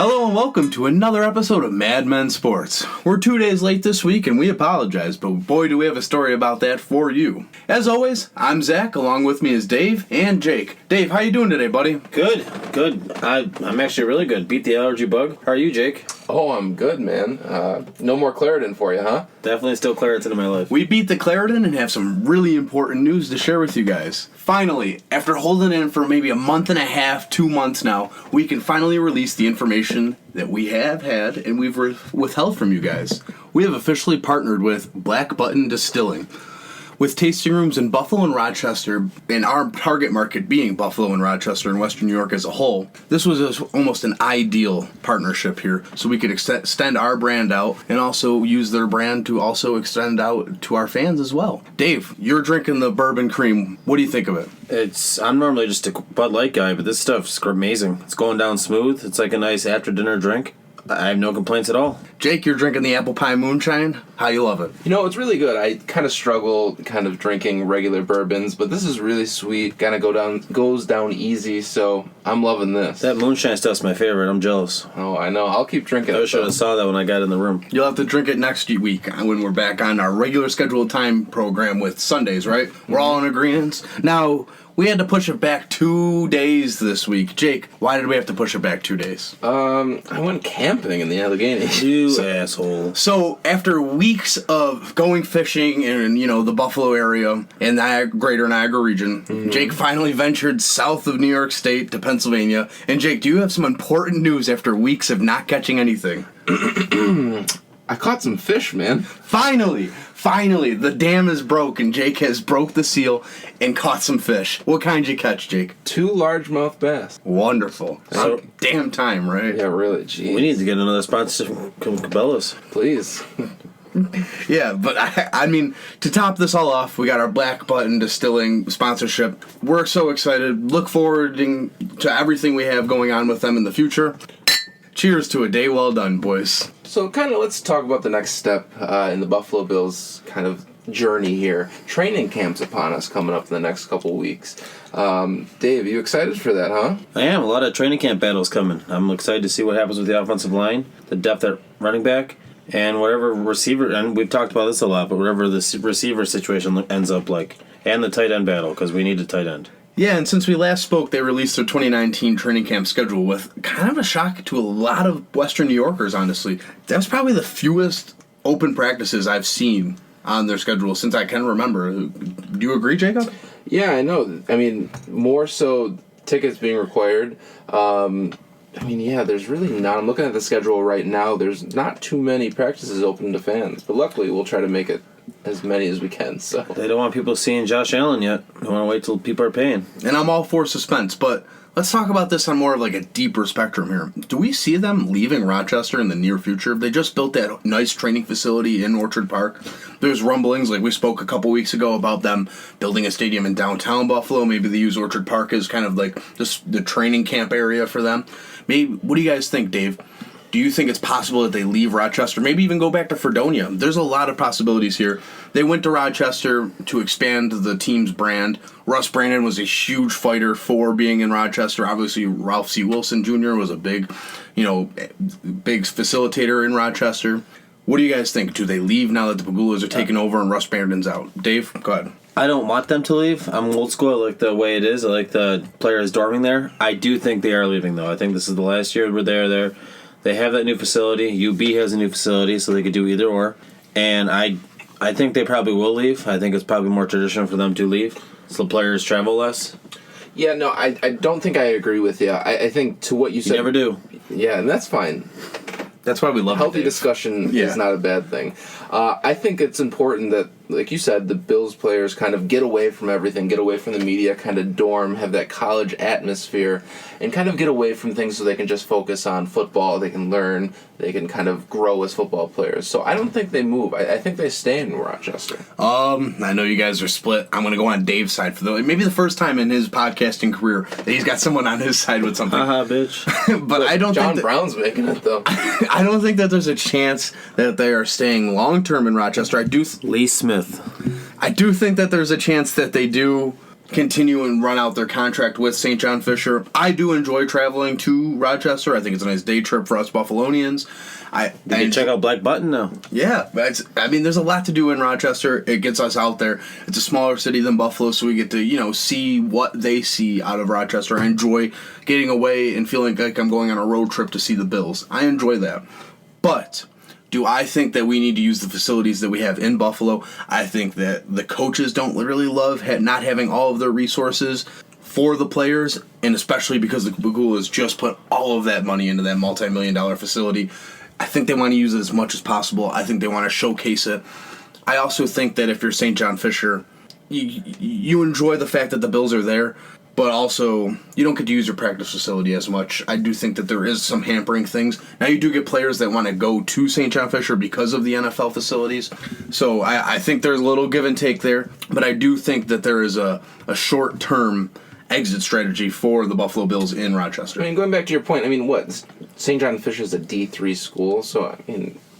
Hello and welcome to another episode of Mad Men Sports. We're 2 days late this week and we apologize, but boy do we have a story about that for you. As always, I'm Zach, along with me is Dave and Jake. Dave, how you doing today, buddy? Good. I'm actually really good. Beat the allergy bug. How are you, Jake? Oh, I'm good, man. No more Claritin for you, huh? Definitely still Claritin in my life. We beat the Claritin and have some really important news to share with you guys. Finally, after holding in for maybe a month and a half, 2 months now, we can finally release the information that we have had and we've withheld from you guys. We have officially partnered with Black Button Distilling. With tasting rooms in Buffalo and Rochester, and our target market being Buffalo and Rochester and Western New York as a whole, this was almost an ideal partnership here. So we could extend our brand out and also use their brand to also extend out to our fans as well. Dave, you're drinking the bourbon cream. What do you think of it? I'm normally just a Bud Light guy, but this stuff's amazing. It's going down smooth. It's like a nice after-dinner drink. I have no complaints at all. Jake, you're drinking the apple pie moonshine. How you love it? You know, it's really good. I kind of struggle drinking regular bourbons, but this is really sweet. Kind of goes down easy, so I'm loving this. That moonshine stuff's my favorite. I'm jealous. Oh, I know. I'll keep drinking it. I should have saw that when I got in the room. You'll have to drink it next week when we're back on our regular scheduled time program with Sundays, right? We're all in agreement. Now, we had to push it back 2 days this week. Jake, why did we have to push it back 2 days? I went camping in the Alleghenies. You asshole. So, after weeks of going fishing in, the Buffalo area and greater Niagara region, Jake finally ventured south of New York State to Pennsylvania. And Jake, do you have some important news after weeks of not catching anything? I caught some fish, man. Finally, the dam is broke and Jake has broke the seal and caught some fish. What kind did you catch, Jake? 2 largemouth bass. Wonderful. So, damn time, right? Yeah, really. Geez. We need to get another sponsor from Cabela's. Please. Yeah, but I mean, to top this all off, we got our Black Button Distilling sponsorship. We're so excited. Look forward to everything we have going on with them in the future. Cheers to a day well done, boys. So let's talk about the next step in the Buffalo Bills kind of journey here. Training camp's upon us coming up in the next couple weeks. Dave, you excited for that, huh? I am. A lot of training camp battles coming. I'm excited to see what happens with the offensive line, the depth at running back, and whatever receiver, and we've talked about this a lot, but whatever the receiver situation ends up like, and the tight end battle, because we need a tight end. Yeah, and since we last spoke, they released their 2019 training camp schedule with kind of a shock to a lot of Western New Yorkers, honestly. That was probably the fewest open practices I've seen on their schedule since I can remember. Do you agree, Jacob? Yeah, I know. I mean, more so tickets being required. There's really not. I'm looking at the schedule right now. There's not too many practices open to fans, but luckily we'll try to make it as many as we can. So they don't want people seeing Josh Allen yet. They want to wait till people are paying. And I'm all for suspense, but let's talk about this on more of like a deeper spectrum here. Do we see them leaving Rochester in the near future? They just built that nice training facility in Orchard Park. There's rumblings, like we spoke a couple weeks ago, about them building a stadium in downtown Buffalo. Maybe they use Orchard Park as kind of like just the training camp area for them. Maybe. What do you guys think, Dave? Do you think it's possible that they leave Rochester? Maybe even go back to Fredonia? There's a lot of possibilities here. They went to Rochester to expand the team's brand. Russ Brandon was a huge fighter for being in Rochester. Obviously, Ralph C. Wilson Jr. was a big facilitator in Rochester. What do you guys think? Do they leave now that the Pagulas are taking over and Russ Brandon's out? Dave, go ahead. I don't want them to leave. I'm old school. I like the way it is. I like the players dorming there. I do think they are leaving, though. I think this is the last year where they're there. They have that new facility. UB has a new facility, so they could do either or. And I think they probably will leave. I think it's probably more traditional for them to leave, so the players travel less. Yeah, no, I don't think I agree with you. I think to what you said... You never do. Yeah, and that's fine. That's why we love healthy discussion is not a bad thing. I think it's important that, like you said, the Bills players kind of get away from everything, get away from the media, kind of dorm, have that college atmosphere, and kind of get away from things so they can just focus on football, they can learn, they can kind of grow as football players. So I don't think they move. I think they stay in Rochester. I know you guys are split. I'm going to go on Dave's side for maybe the first time in his podcasting career that he's got someone on his side with something. Bitch. but I don't John think Brown's making it, though. I don't think that there's a chance that they are staying long-term in Rochester. Lee Smith. I do think that there's a chance that they do continue and run out their contract with St. John Fisher. I do enjoy traveling to Rochester. I think it's a nice day trip for us Buffalonians. You can check out Black Button now. Yeah, there's a lot to do in Rochester. It gets us out there. It's a smaller city than Buffalo, so we get to, see what they see out of Rochester. I enjoy getting away and feeling like I'm going on a road trip to see the Bills. I enjoy that. But do I think that we need to use the facilities that we have in Buffalo? I think that the coaches don't really love not having all of their resources for the players, and especially because the Bagul has just put all of that money into that multi-million-dollar facility. I think they want to use it as much as possible. I think they want to showcase it. I also think that if you're St. John Fisher, you enjoy the fact that the Bills are there, but also you don't get to use your practice facility as much. I do think that there is some hampering things. Now you do get players that want to go to St. John Fisher because of the NFL facilities. So I think there's a little give and take there, but I do think that there is a short-term exit strategy for the Buffalo Bills in Rochester. I mean, going back to your point, what? St. John Fisher is a D3 school, so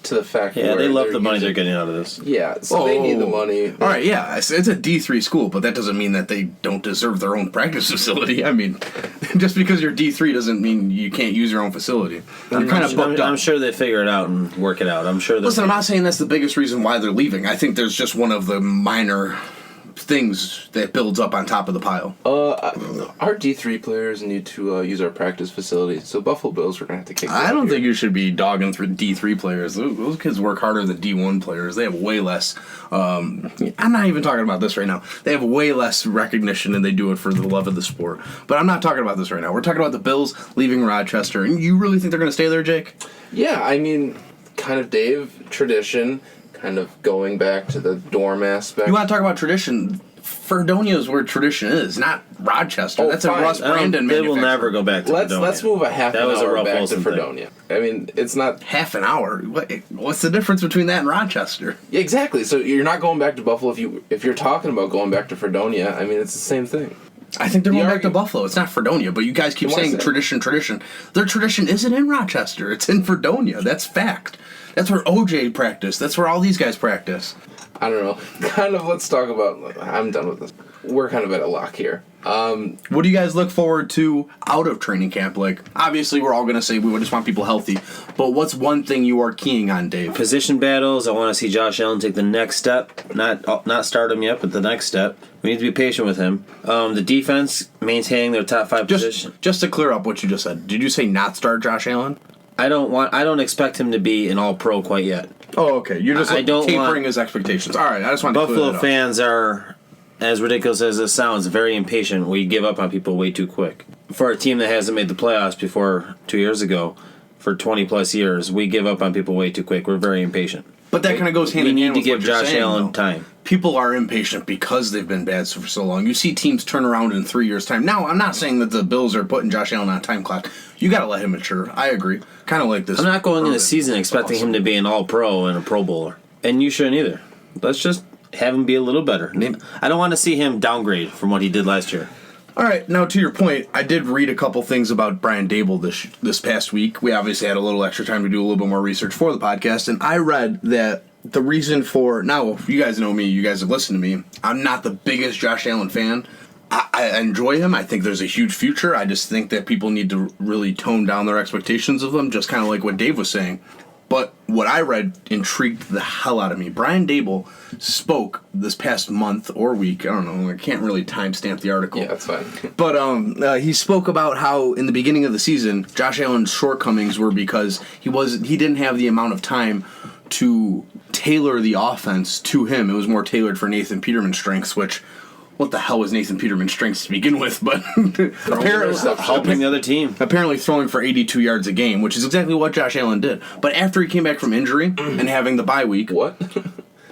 to the fact yeah, they love the money they're getting out of this. Yeah, so they need the money. All right, yeah, it's a D3 school, but that doesn't mean that they don't deserve their own practice facility. I mean, just because you're D3 doesn't mean you can't use your own facility. You're kind of booked up. I'm sure they figure it out and work it out. Listen, I'm not saying that's the biggest reason why they're leaving. I think there's just one of the minor things that builds up on top of the pile. Our D3 players need to use our practice facility, so Buffalo Bills are going to have to kick I don't think you should be dogging through D3 players. Those kids work harder than D1 players. They have way less. I'm not even talking about this right now. They have way less recognition than they do it for the love of the sport. But I'm not talking about this right now. We're talking about the Bills leaving Rochester. And you really think they're going to stay there, Jake? Yeah, kind of Dave, tradition, kind of going back to the dorm aspect. You want to talk about tradition? Fredonia is where tradition is, not Rochester. That's fine. a Russ Brandon They will manufacturer. never go back to Fredonia. Let's move a half That an was a hour Ralph back Wilson to thing. Fredonia. It's not Half an hour? What's the difference between that and Rochester? exactly. So you're not going back to Buffalo if you're talking about going back to Fredonia. It's the same thing. I think they're going back to Buffalo. It's not Fredonia, but you guys keep saying tradition. Their tradition isn't in Rochester. It's in Fredonia. That's fact. That's where OJ practiced. That's where all these guys practice. I don't know. Let's talk about... I'm done with this. We're kind of at a lock here. What do you guys look forward to out of training camp? Obviously, we're all going to say we just want people healthy, but what's one thing you are keying on, Dave? Position battles. I want to see Josh Allen take the next step. Not start him yet, but the next step. We need to be patient with him. The defense, maintaining their top 5 position. Just to clear up what you just said, did you say not start Josh Allen? I don't expect him to be an All-Pro quite yet. Oh, okay. You're just tapering want his expectations. All right, I just want to clear that Buffalo up. fans are, as ridiculous as this sounds, very impatient. We give up on people way too quick. For a team that hasn't made the playoffs before 2 years ago, for 20-plus years, we give up on people way too quick. We're very impatient. But that kind of goes hand in hand with We what need to you're give Josh saying, Allen though. time. People are impatient because they've been bad for so long. You see teams turn around in 3 years' time. Now, I'm not saying that the Bills are putting Josh Allen on a time clock. You got to let him mature. I agree. Kind of like this. I'm not going into the season expecting him to be an All-Pro and a Pro Bowler. And you shouldn't either. Let's just have him be a little better. I don't want to see him downgrade from what he did last year. All right, now to your point, I did read a couple things about Brian Dable this past week. We obviously had a little extra time to do a little bit more research for the podcast, and I read that the reason for... Now, you guys know me, you guys have listened to me. I'm not the biggest Josh Allen fan. I enjoy him. I think there's a huge future. I just think that people need to really tone down their expectations of him, just kind of like what Dave was saying. But what I read intrigued the hell out of me. Brian Dable spoke this past month or week. I don't know. I can't really timestamp the article. Yeah, that's fine. But he spoke about how in the beginning of the season, Josh Allen's shortcomings were because he didn't have the amount of time to tailor the offense to him. It was more tailored for Nathan Peterman's strengths, which... What the hell was Nathan Peterman's strengths to begin with? But Helping the other team. apparently throwing for 82 yards a game, which is exactly what Josh Allen did. But after he came back from injury and having the bye week... What?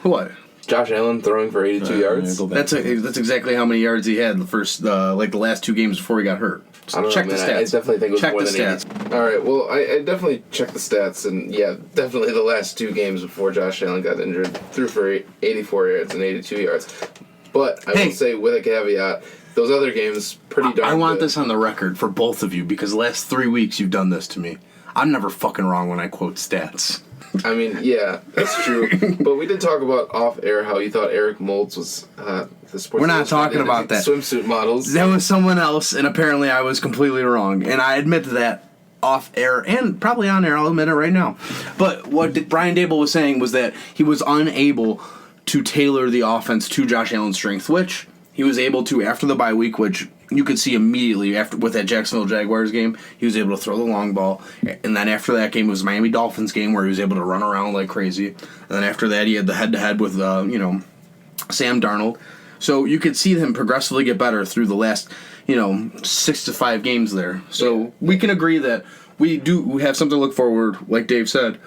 What? Josh Allen throwing for 82 yards? That's exactly how many yards he had the last 2 games before he got hurt. I don't Check know, the man. stats. I definitely think it was Check more the than stats. 80. All right, well, I definitely checked the stats, and yeah, definitely the last 2 games before Josh Allen got injured, threw for 84 yards and 82 yards. But I will say, with a caveat, those other games, pretty darn I want good. this on the record for both of you because the last 3 weeks you've done this to me. I'm never fucking wrong when I quote stats. I mean, yeah, that's true. But we did talk about off air how you thought Eric Moulds was the sports. We're not talking about that. Swimsuit models. That was someone else, and apparently I was completely wrong. And I admit that off air and probably on air. I'll admit it right now. But what Brian Dable was saying was that he was unable to tailor the offense to Josh Allen's strength, which he was able to after the bye week, which you could see immediately after with that Jacksonville Jaguars game. He was able to throw the long ball, and then after that game was Miami Dolphins game where he was able to run around like crazy. And then after that, he had the head-to-head with Sam Darnold. So you could see him progressively get better through the last 6 to 5 games there. So we can agree that we have something to look forward, like Dave said,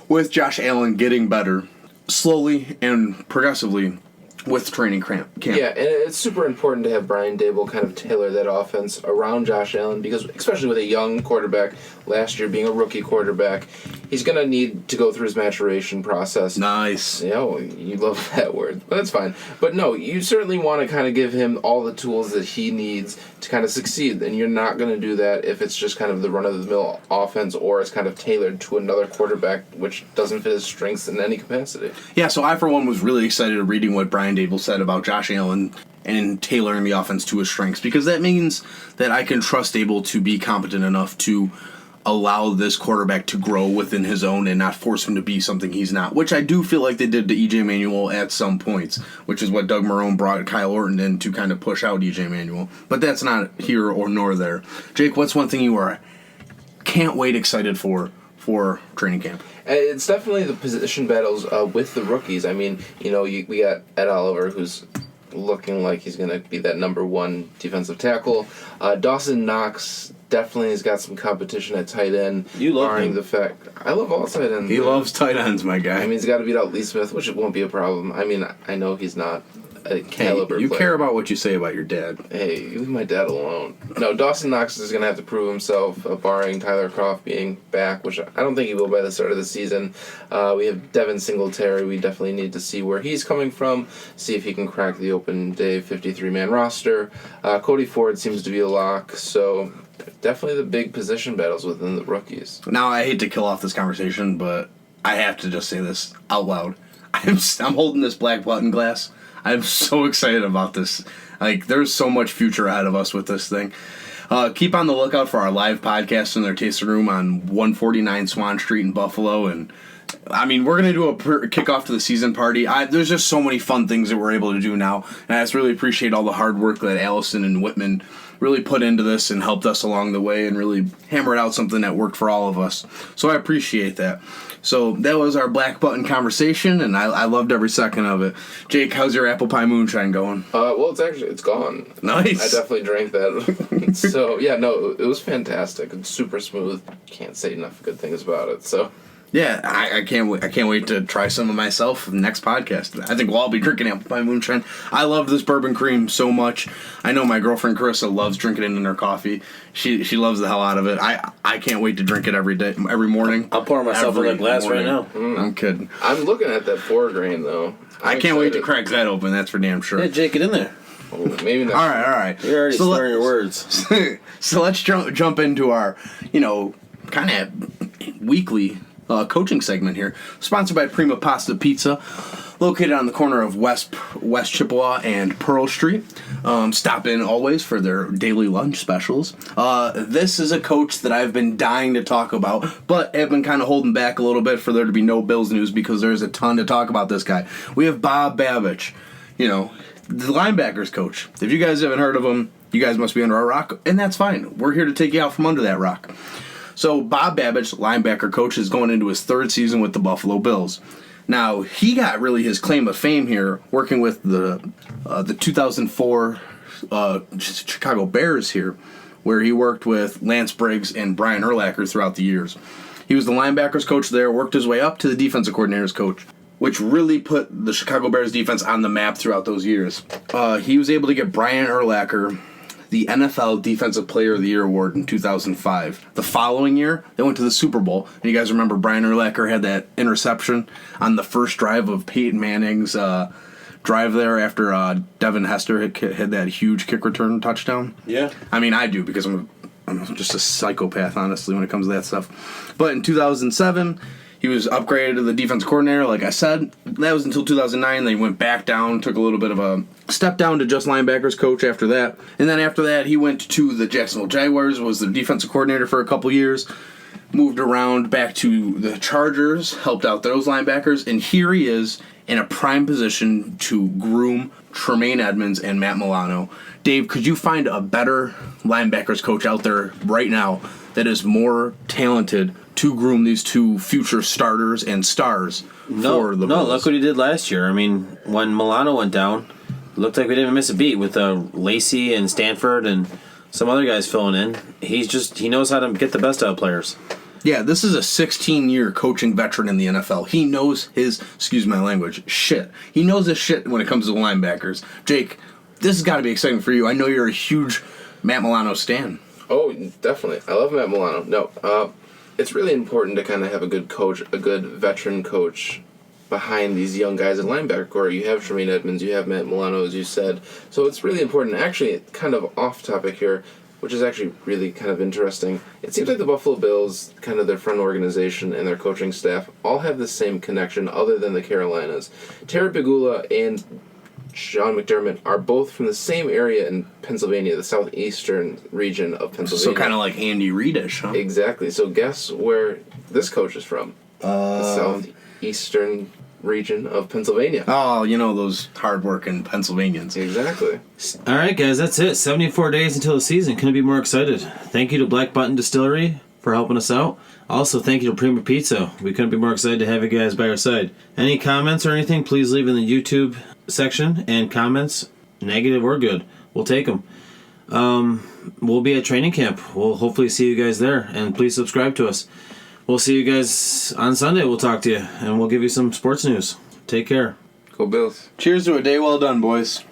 with Josh Allen getting better slowly and progressively with training camp. Yeah, and it's super important to have Brian Dable kind of tailor that offense around Josh Allen because, especially with a young quarterback, last year being a rookie quarterback, he's going to need to go through his maturation process. Nice. You love that word. But that's fine. But no, you certainly want to kind of give him all the tools that he needs to kind of succeed. And you're not going to do that if it's just kind of the run-of-the-mill offense or it's kind of tailored to another quarterback which doesn't fit his strengths in any capacity. Yeah, so I, for one, was really excited reading what Brian Dable said about Josh Allen and tailoring the offense to his strengths because that means that I can trust Dable to be competent enough to allow this quarterback to grow within his own and not force him to be something he's not, which I do feel like they did to E.J. Manuel at some points, which is what Doug Marrone brought Kyle Orton in to kind of push out E.J. Manuel. But that's not here or nor there. Jake, what's one thing you are can't wait excited for training camp? It's definitely the position battles with the rookies. I mean, we got Ed Oliver, who's looking like he's going to be that number one defensive tackle. Dawson Knox definitely has got some competition at tight end. You love him. The fact I love all tight ends. He loves tight ends, my guy. I mean, he's got to beat out Lee Smith, which it won't be a problem. I mean, I know he's not a caliber you player. care about what you say about your dad. Hey, you leave my dad alone. No, Dawson Knox is going to have to prove himself, barring Tyler Kroft being back, which I don't think he will by the start of the season. We have Devin Singletary. We definitely need to see where he's coming from, see if he can crack the open day 53-man roster. Cody Ford seems to be a lock, so definitely the big position battles within the rookies. Now, I hate to kill off this conversation, but I have to just say this out loud. I'm holding this black button glass. I'm so excited about this. Like, there's so much future ahead of us with this thing. Keep on the lookout for our live podcast in their tasting room on 149 Swan Street in Buffalo. And, I mean, we're going to do a kickoff to the season party. There's just so many fun things that we're able to do now. And I just really appreciate all the hard work that Allison and Whitman really put into this and helped us along the way and really hammered out something that worked for all of us. So I appreciate that. So that was our black button conversation, and I loved every second of it. Jake, how's your apple pie moonshine going? Well, it's gone. Nice. I definitely drank that. So yeah, no, it was fantastic. It's super smooth. Can't say enough good things about it. So. Yeah, I can't wait. I can't wait to try some of myself for the next podcast. I think we'll all be drinking apple pie moonshine. I love this bourbon cream so much. I know my girlfriend Carissa loves drinking it in her coffee. She loves the hell out of it. I can't wait to drink it every day, every morning. I'm pouring myself in a glass right now. I'm kidding. I'm looking at that 4 grain though. I can't wait to crack that open. That's for damn sure. Yeah, Jake, get in there. Oh, maybe not. All right. You're already slurring your words. So let's jump into our, kind of weekly coaching segment here, sponsored by Prima Pasta Pizza, located on the corner of West Chippewa and Pearl Street. Stop in always for their daily lunch specials. This is a coach that I've been dying to talk about, but have been kind of holding back a little bit for there to be no Bills news because there's a ton to talk about this guy. We have Bob Babich, the linebackers coach. If you guys haven't heard of him, you guys must be under a rock, and that's fine. We're here to take you out from under that rock. So Bob Babich, linebacker coach, is going into his 3rd season with the Buffalo Bills. Now, he got really his claim of fame here working with the 2004 Chicago Bears here, where he worked with Lance Briggs and Brian Urlacher throughout the years. He was the linebackers coach there, worked his way up to the defensive coordinator's coach, which really put the Chicago Bears defense on the map throughout those years. He was able to get Brian Urlacher the NFL Defensive Player of the Year award in 2005. The following year, they went to the Super Bowl. And you guys remember Brian Urlacher had that interception on the first drive of Peyton Manning's drive there after Devin Hester had that huge kick return touchdown? Yeah. I mean, I do because I'm just a psychopath, honestly, when it comes to that stuff. But in 2007, He was upgraded to the defense coordinator, like I said. That was until 2009. Then he went back down, took a little bit of a step down to just linebackers coach after that. And then after that, he went to the Jacksonville Jaguars, was the defensive coordinator for a couple years. Moved around back to the Chargers, helped out those linebackers. And here he is in a prime position to groom Tremaine Edmonds and Matt Milano. Dave, could you find a better linebackers coach out there right now that is more talented to groom these two future starters and stars for the Bills? Look what he did last year. I mean, when Milano went down, it looked like we didn't miss a beat with Lacey and Stanford and some other guys filling in. He knows how to get the best out of players. Yeah, this is a 16-year coaching veteran in the NFL. He knows his, excuse my language, shit. He knows his shit when it comes to linebackers. Jake, this has got to be exciting for you. I know you're a huge Matt Milano stan. Oh, definitely. I love Matt Milano. No, it's really important to kind of have a good coach, a good veteran coach behind these young guys at linebacker core. You have Tremaine Edmonds, you have Matt Milano, as you said. So it's really important. Actually, kind of off topic here, which is actually really kind of interesting. It seems like the Buffalo Bills, kind of their front organization and their coaching staff, all have the same connection other than the Carolinas. Terry Pegula and Sean McDermott are both from the same area in Pennsylvania, the southeastern region of Pennsylvania. So kind of like Andy Reid-ish, huh? Exactly. So guess where this coach is from? The southeastern region of Pennsylvania. Oh, those hard-working Pennsylvanians. Exactly. All right, guys, that's it. 74 days until the season. Couldn't be more excited. Thank you to Black Button Distillery for helping us out. Also, thank you to Prima Pizza. We couldn't be more excited to have you guys by our side. Any comments or anything, please leave in the YouTube section, and comments, negative or good, we'll take them. We'll be at training camp. We'll hopefully see you guys there, and please subscribe to us. We'll see you guys on Sunday. We'll talk to you, and we'll give you some sports news. Take care. Go Bills. Cheers to a day well done, boys.